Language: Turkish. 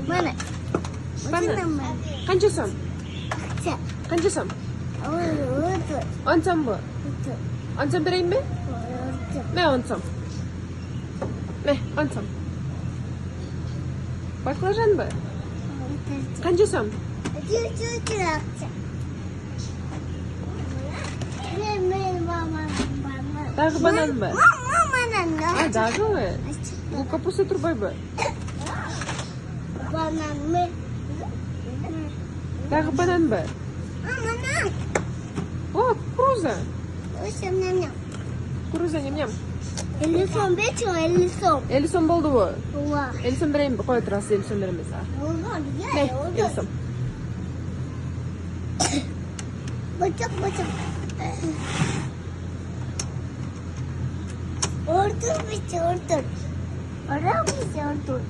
Mana? Mana? Qancha so'm? Qancha so'm? O'n so'm bu. O'n so'm beraymi? Ne 10 so'm? Ne 10 so'm? Baklajan bu. Qancha so'm? Dag'i banan bu. Ha, dag'i mi? Bu kapusta turboy bu. Dag'i banan bu. O, kukuruza. Kukuruza nyam-nyam. 50 so'm berchi, 50 so'm. 50 so'm bo'ldi bu. 50 Voy. so'm beraymi? Qo'y turasiz, 50 so'm beramiz. Ne? 50 so'm. Bocok. Ortur bichi, ortur. Orang bichi, ortur.